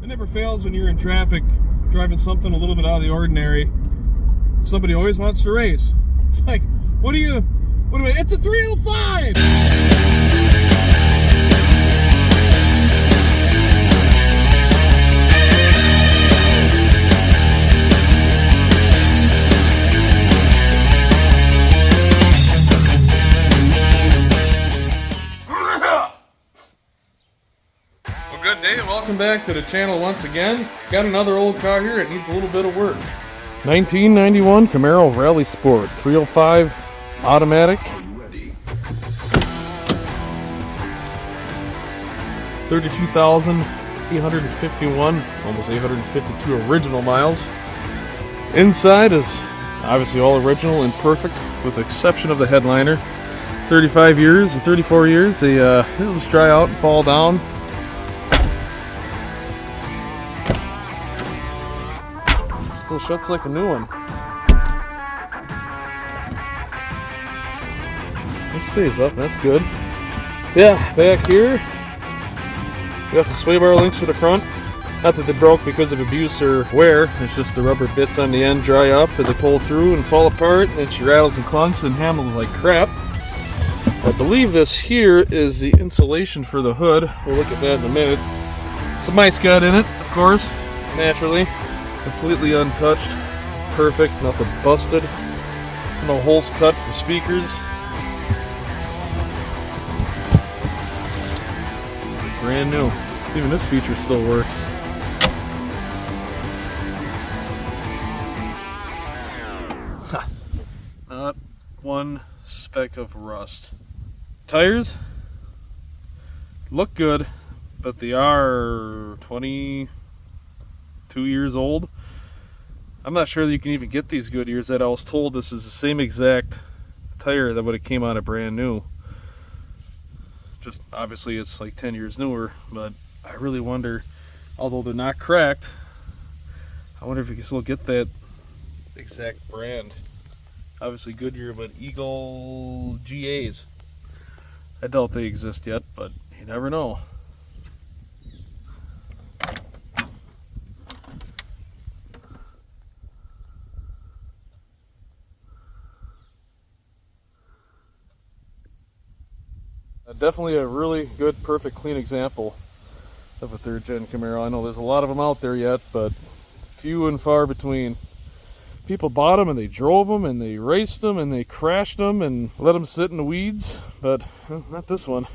never fails when you're in traffic, driving something a little bit out of the ordinary. Somebody always wants to race. It's like, it's a 305! Good day and welcome back to the channel once again. Got another old car here. It needs a little bit of work. 1991 Camaro Rally Sport 305 automatic. 32,851, almost 852 original miles. Inside is obviously all original and perfect with the exception of the headliner. 35 years or 34 years, it'll just dry out and fall down. Still shuts like a new one. It stays up, that's good. Yeah, back here we got the sway bar links for the front. Not that they broke because of abuse or wear, it's just the rubber bits on the end dry up as they pull through and fall apart, and she rattles and clunks and handles like crap. I believe this here is the insulation for the hood. We'll look at that in a minute. Some mice got in it, of course, naturally. Completely untouched, perfect, nothing busted, no holes cut for speakers. Brand new. Even this feature still works. Not one speck of rust. Tires look good, but they are 22 years old. I'm not sure that you can even get these Goodyears. That I was told this is the same exact tire that would have came out of brand new. Just obviously it's like 10 years newer, but I really wonder, although they're not cracked, I wonder if you can still get that exact brand. Obviously Goodyear, but Eagle GAs. I doubt they exist yet, but you never know. Definitely a really good, perfect, clean example of a third-gen Camaro. I know there's a lot of them out there yet, but few and far between. People bought them and they drove them and they raced them and they crashed them and let them sit in the weeds, but well, not this one.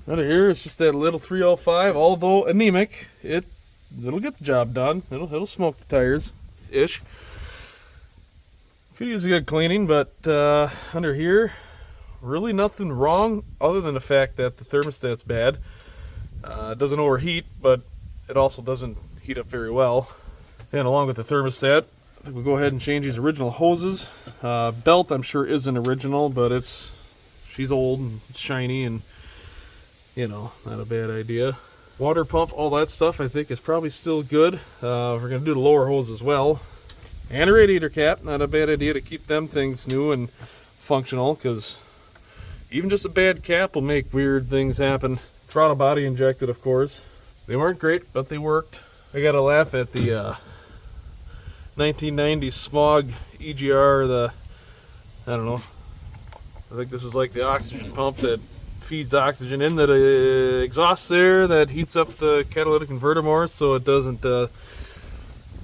Under here, it's just that little 305, although anemic, it'll get the job done. It'll smoke the tires, ish. Could use a good cleaning, but under here, really nothing wrong other than the fact that the thermostat's bad. It doesn't overheat, but it also doesn't heat up very well. And along with the thermostat, I think we'll go ahead and change these original hoses. Belt, I'm sure, isn't original, but she's old and shiny and, you know, not a bad idea. Water pump, all that stuff, I think is probably still good. We're going to do the lower hose as well. And a radiator cap, not a bad idea to keep them things new and functional, because even just a bad cap will make weird things happen. Throttle body injected, of course. They weren't great, but they worked. I gotta laugh at the 1990 Smog EGR, I don't know, I think this is like the oxygen pump that feeds oxygen into the exhaust there that heats up the catalytic converter more so it doesn't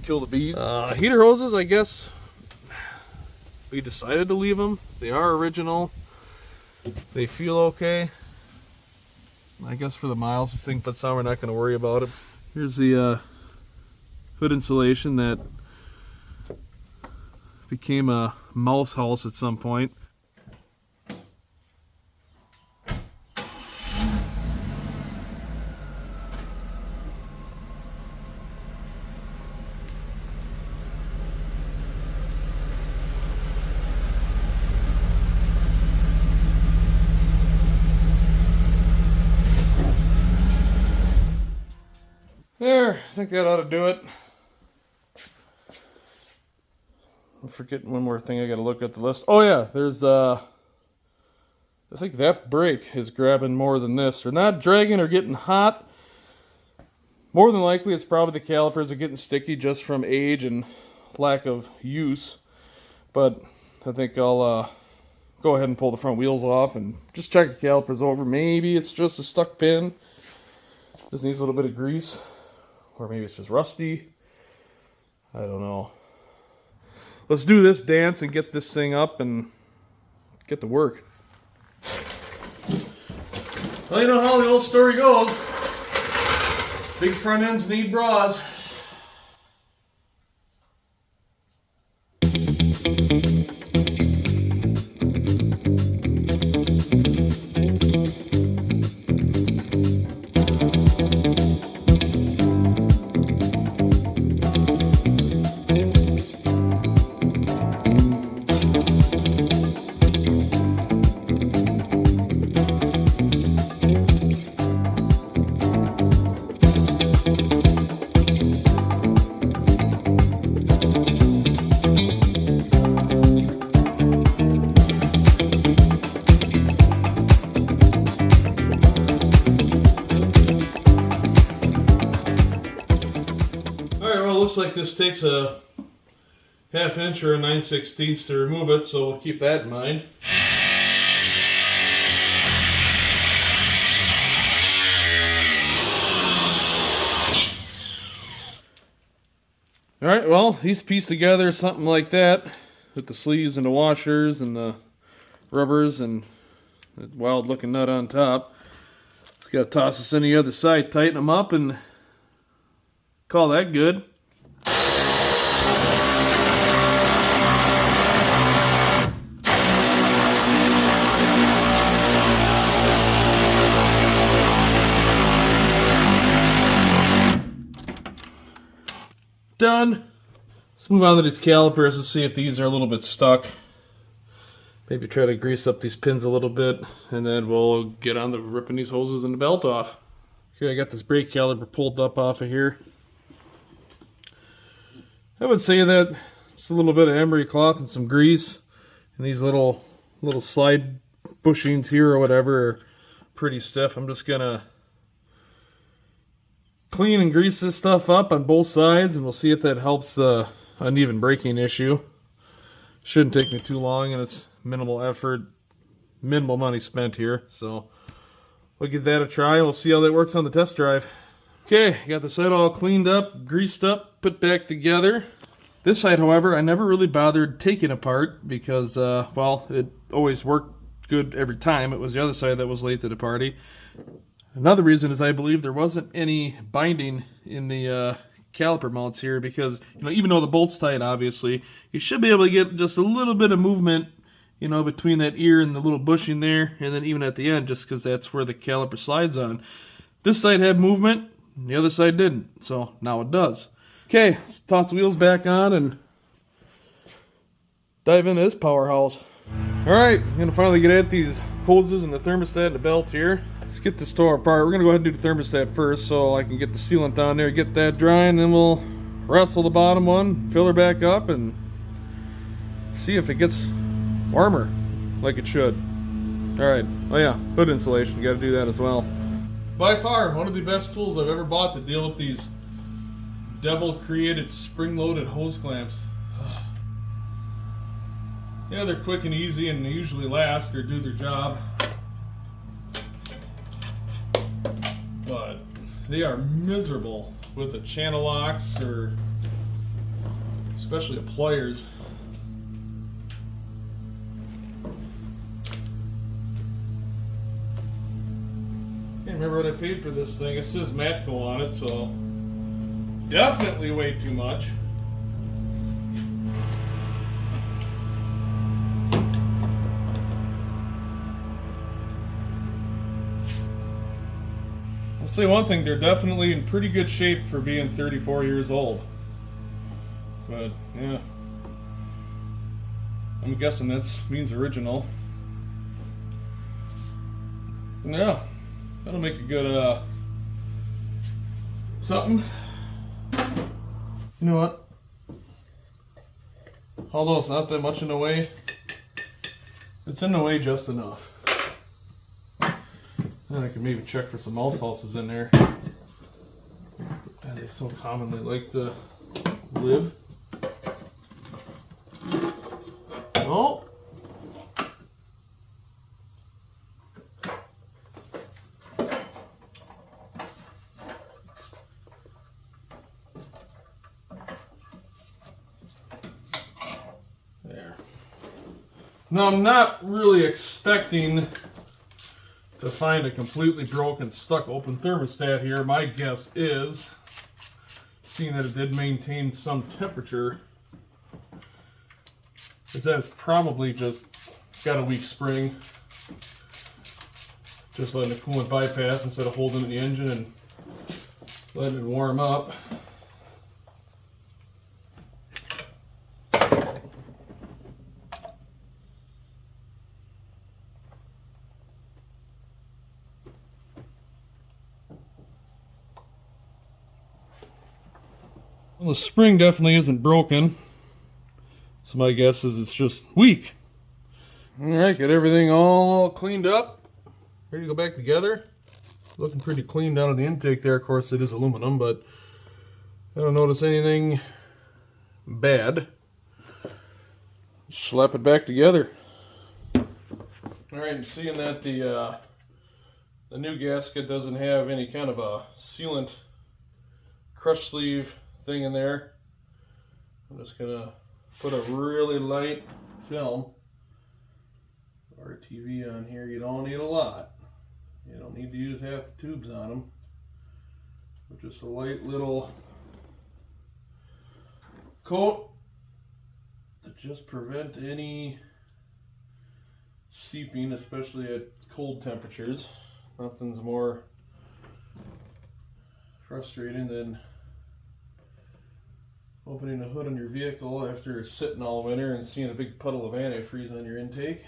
kill the bees. Heater hoses, I guess we decided to leave them. They are original. They feel okay. I guess for the miles this thing puts on, we're not going to worry about it. Here's the hood insulation that became a mouse house at some point. There, I think that ought to do it. I'm forgetting one more thing. I gotta look at the list. Oh yeah, there's I think that brake is grabbing more than this. They're not dragging or getting hot. More than likely, it's probably the calipers are getting sticky just from age and lack of use. But I think I'll go ahead and pull the front wheels off and just check the calipers over. Maybe it's just a stuck pin. Just needs a little bit of grease. Or maybe it's just rusty. I don't know. Let's do this dance and get this thing up and get to work. Well, you know how the old story goes. Big front ends need bras. Looks like this takes a 1/2 inch or a 9/16 to remove it, so we'll keep that in mind. Alright, well, he's pieced together something like that with the sleeves and the washers and the rubbers and the wild looking nut on top. Just gotta toss this in the other side, tighten them up, and call that good. Done. Let's move on to these calipers and see if these are a little bit stuck. Maybe try to grease up these pins a little bit, and then we'll get on to ripping these hoses and the belt off. Okay, I got this brake caliper pulled up off of here. I would say that just a little bit of emery cloth and some grease, and these little slide bushings here or whatever are pretty stiff. I'm just gonna clean and grease this stuff up on both sides, and we'll see if that helps the uneven braking issue. Shouldn't take me too long, and it's minimal effort, minimal money spent here, so we'll give that a try. We'll see how that works on the test drive. Okay, got the side all cleaned up, greased up, put back together. This side, however, I never really bothered taking apart because, well, it always worked good every time. It was the other side that was late to the party. Another reason is I believe there wasn't any binding in the caliper mounts here because, you know, even though the bolt's tight, obviously, you should be able to get just a little bit of movement, you know, between that ear and the little bushing there, and then even at the end, just because that's where the caliper slides on. This side had movement, and the other side didn't, so now it does. Okay, let's toss the wheels back on and dive into this powerhouse. Alright, I'm going to finally get at these hoses and the thermostat and the belt here. Let's get this tore apart. We're going to go ahead and do the thermostat first so I can get the sealant down there, get that dry, and then we'll wrestle the bottom one, fill her back up, and see if it gets warmer like it should. Alright, oh yeah, hood insulation, you got to do that as well. By far, one of the best tools I've ever bought to deal with these devil-created spring-loaded hose clamps. Yeah, they're quick and easy and they usually last or do their job. But they are miserable with the channel locks or especially the pliers. Can't remember what I paid for this thing. It says Matco on it, so definitely way too much. I'll say one thing, they're definitely in pretty good shape for being 34 years old. But, yeah. I'm guessing that means original. Yeah, that'll make a good, something. You know what? Although it's not that much in the way, it's in the way just enough. And I can maybe check for some mouse houses in there. And they so commonly like to live. Oh. There. Now I'm not really expecting to find a completely broken, stuck open thermostat here. My guess is, seeing that it did maintain some temperature, is that it's probably just got a weak spring. Just letting the coolant bypass instead of holding it in the engine and letting it warm up. Well, the spring definitely isn't broken, so my guess is it's just weak. Alright, got everything all cleaned up, ready to go back together. Looking pretty clean down at the intake there. Of course it is aluminum, but I don't notice anything bad. Slap it back together. Alright, and seeing that the new gasket doesn't have any kind of a sealant crush sleeve thing in there, I'm just gonna put a really light film or TV on here. You don't need a lot. You don't need to use half the tubes on them, but just a light little coat to just prevent any seeping, especially at cold temperatures. Nothing's more frustrating than opening the hood on your vehicle after sitting all winter and seeing a big puddle of antifreeze on your intake.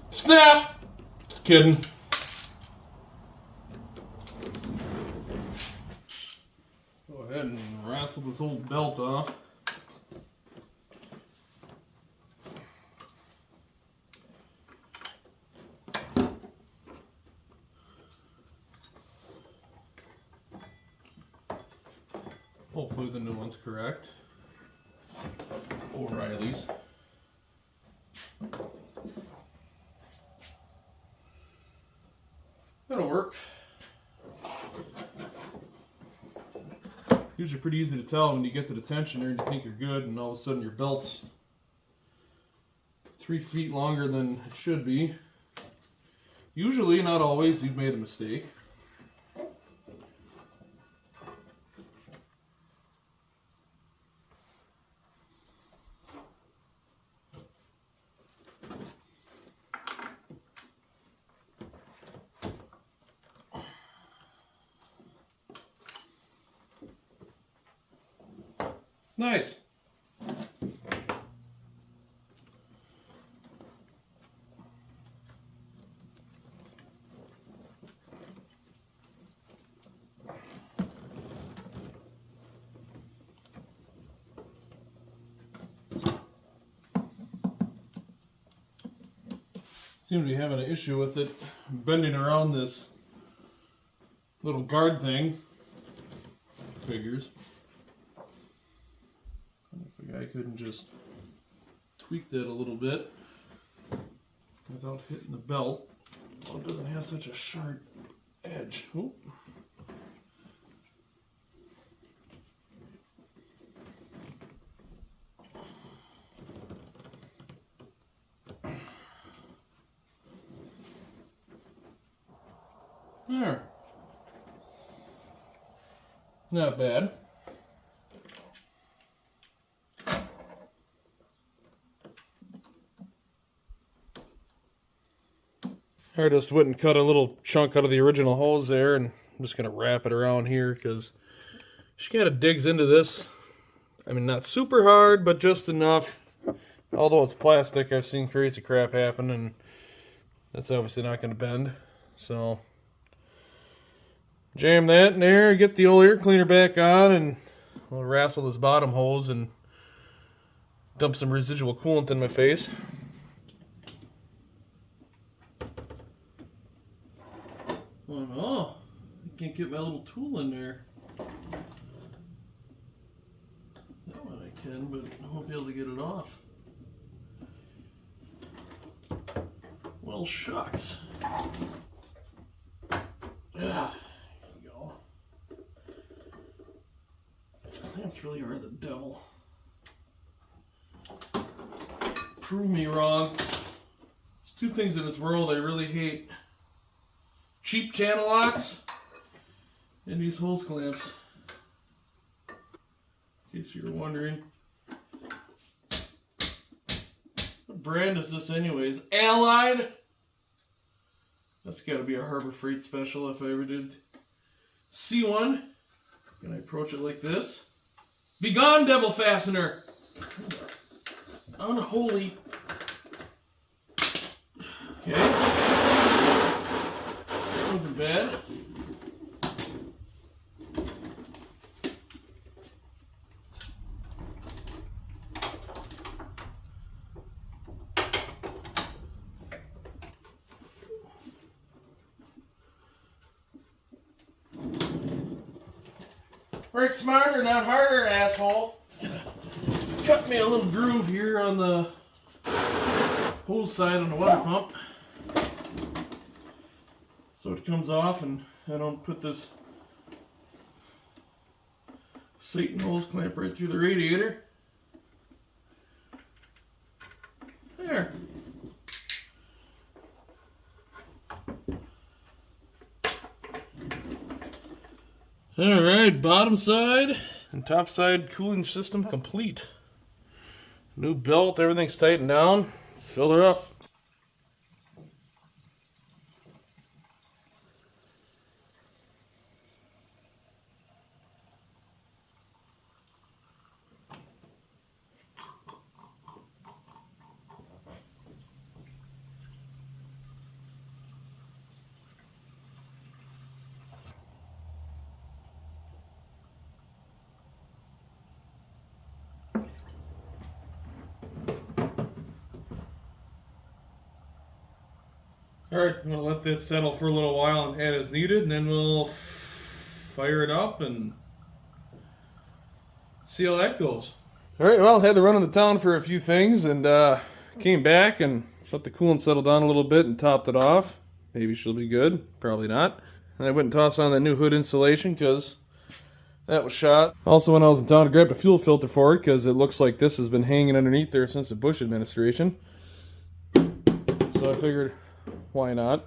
Snap! Just kidding. Go ahead and wrestle this old belt off. Hopefully the new one's correct. O'Reilly's. That'll work. Usually pretty easy to tell when you get to the tensioner and you think you're good, and all of a sudden your belt's 3 feet longer than it should be. Usually, not always, you've made a mistake. Nice. Seem to be having an issue with it bending around this little guard thing. Figures. If the guy couldn't just tweak that a little bit without hitting the belt, so it doesn't have such a sharp edge. Oop. There. Not bad. I just went and cut a little chunk out of the original hose there, and I'm just going to wrap it around here because she kind of digs into this. I mean, not super hard, but just enough. Although it's plastic, I've seen crazy crap happen, and that's obviously not going to bend. So, jam that in there, get the old air cleaner back on, and we'll wrestle this bottom hose and dump some residual coolant in my face. Oh no, I can't get my little tool in there. That one I can, but I won't be able to get it off. Well, shucks. There you go. These clamps really are the devil. Prove me wrong. There's two things in this world I really hate. Cheap channel locks and these hose clamps. In case you were wondering. What brand is this anyways? Allied? That's gotta be a Harbor Freight special if I ever did see one. Can I approach it like this? Be gone, devil fastener! Unholy. Okay. That wasn't bad. Work smarter, not harder, asshole. Cut me a little groove here on the hose side on the water pump, so it comes off and I don't put this Satan hose clamp right through the radiator. There. Alright, bottom side and top side cooling system complete. New belt, everything's tightened down. Let's fill her up. Alright, I'm going to let this settle for a little while and add as needed, and then we'll fire it up and see how that goes. Alright, well, had to run into town for a few things, and came back and let the coolant settle down a little bit and topped it off. Maybe she'll be good, probably not. And I went and tossed on that new hood insulation because that was shot. Also, when I was in town, I grabbed a fuel filter for it because it looks like this has been hanging underneath there since the Bush administration. So I figured, why not?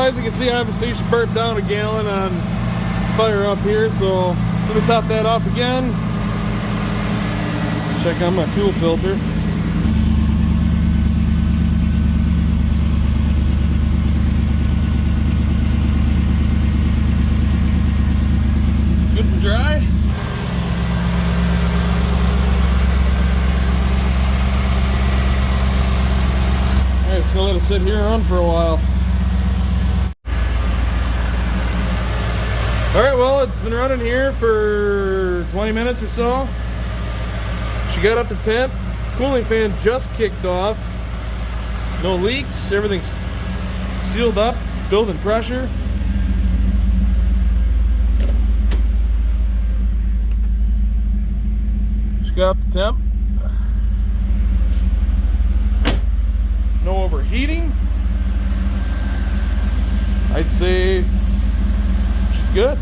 as you can see, obviously she burnt down a gallon on fire up here, so let me top that off again. Check on my fuel filter. Good and dry. Alright, just gonna let it sit here and run for a while. Alright, well, it's been running here for 20 minutes or so. She got up to temp. Cooling fan just kicked off. No leaks. Everything's sealed up, building pressure. She got up to temp. No overheating. I'd say she's good.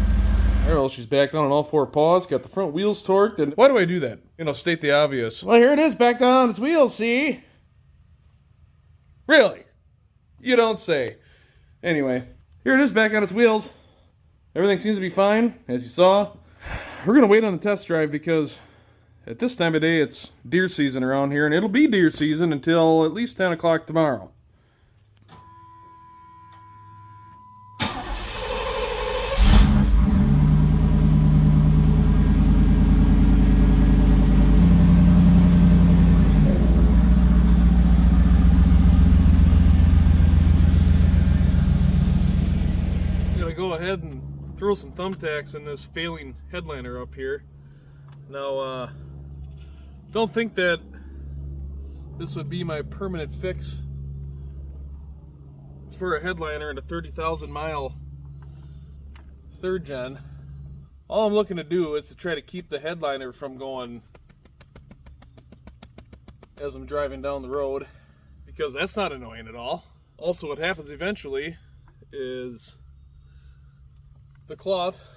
Well, she's back down on all four paws, got the front wheels torqued, and why do I do that? You know, state the obvious. Well, here it is, back down on its wheels, see? Really? You don't say. Anyway, here it is back on its wheels. Everything seems to be fine, as you saw. We're gonna wait on the test drive because at this time of day, it's deer season around here, and it'll be deer season until at least 10 o'clock tomorrow. Go ahead and throw some thumbtacks in this failing headliner up here. Now, don't think that this would be my permanent fix for a headliner in a 30,000 mile third gen. All I'm looking to do is to try to keep the headliner from going as I'm driving down the road, because that's not annoying at all. Also, what happens eventually is the cloth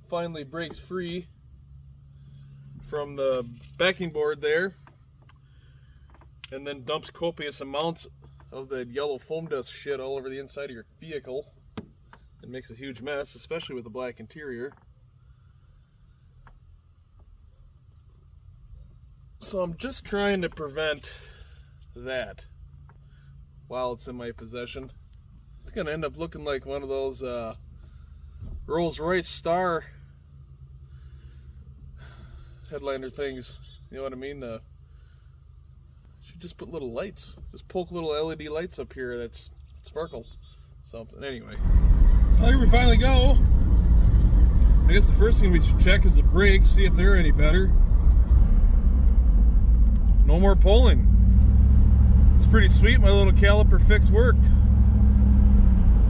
finally breaks free from the backing board there, and then dumps copious amounts of that yellow foam dust shit all over the inside of your vehicle. It makes a huge mess, especially with the black interior. So I'm just trying to prevent that while it's in my possession. It's gonna end up looking like one of those Rolls-Royce Star headliner things, you know what I mean? Should just put little lights, just poke little LED lights up here that sparkle something. Anyway, well, here we finally go. I guess the first thing we should check is the brakes, see if they're any better. No more pulling. It's pretty sweet. My little caliper fix worked.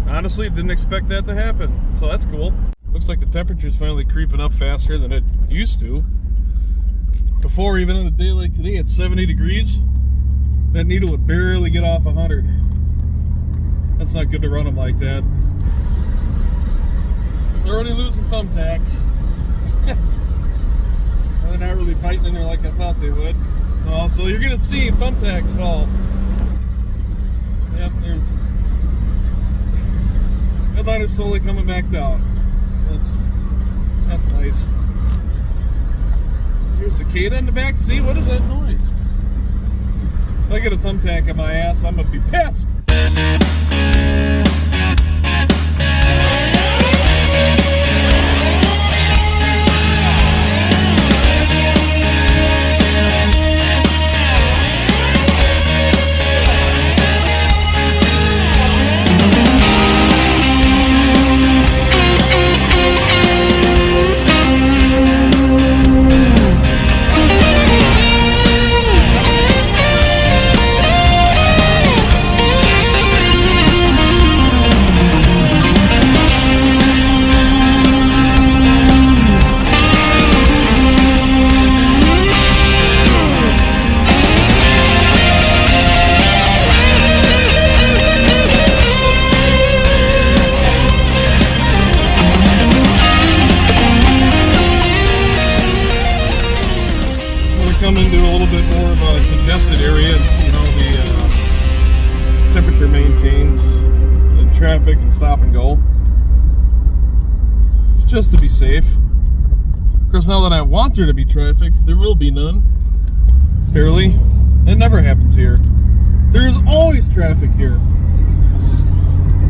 Honestly, didn't expect that to happen, so that's cool. Looks like the temperature's finally creeping up faster than it used to. Before, even on a day like today, it's 70 degrees. That needle would barely get off 100. That's not good to run them like that. They're already losing thumbtacks. They're not really biting in there like I thought they would. So you're gonna see thumbtacks fall. Yep, they're headliner's slowly coming back down. That's nice. Is there a cicada in the back? See, what is that noise? If I get a thumbtack in my ass, I'm gonna be pissed. Come into a little bit more of a congested area, and you know the temperature maintains, and traffic and stop and go, just to be safe. Of course, now that I want there to be traffic, there will be none. Barely. It never happens here. There's always traffic here.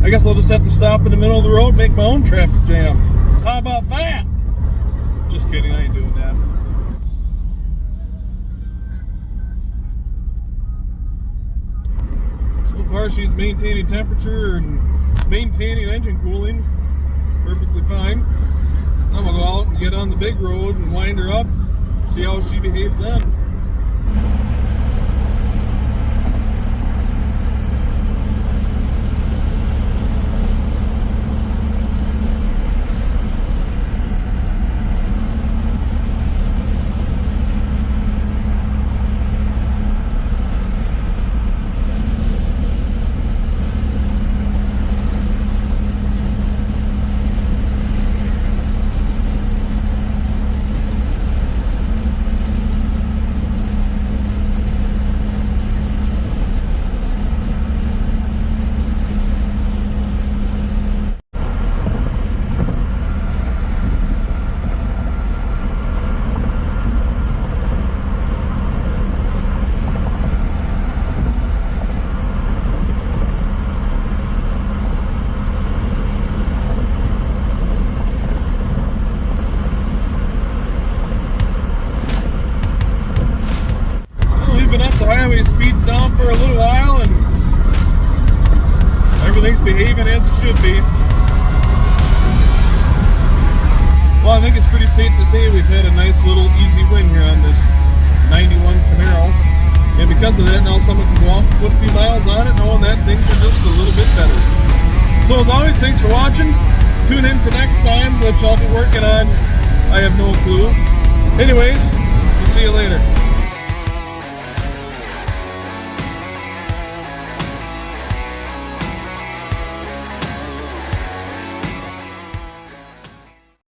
I guess I'll just have to stop in the middle of the road and make my own traffic jam. How about that? Just kidding, I ain't doing that. So far she's maintaining temperature and maintaining engine cooling perfectly fine. I'm gonna go out and get on the big road and wind her up, see how she behaves then. Highway speeds down for a little while and everything's behaving as it should be. Well, I think it's pretty safe to say we've had a nice little easy win here on this 91 Camaro, and because of that, now someone can go off and put a few miles on it knowing that things are just a little bit better. So as always, thanks for watching. Tune in for next time, which I'll be working on. I have no clue. Anyways, we'll see you later.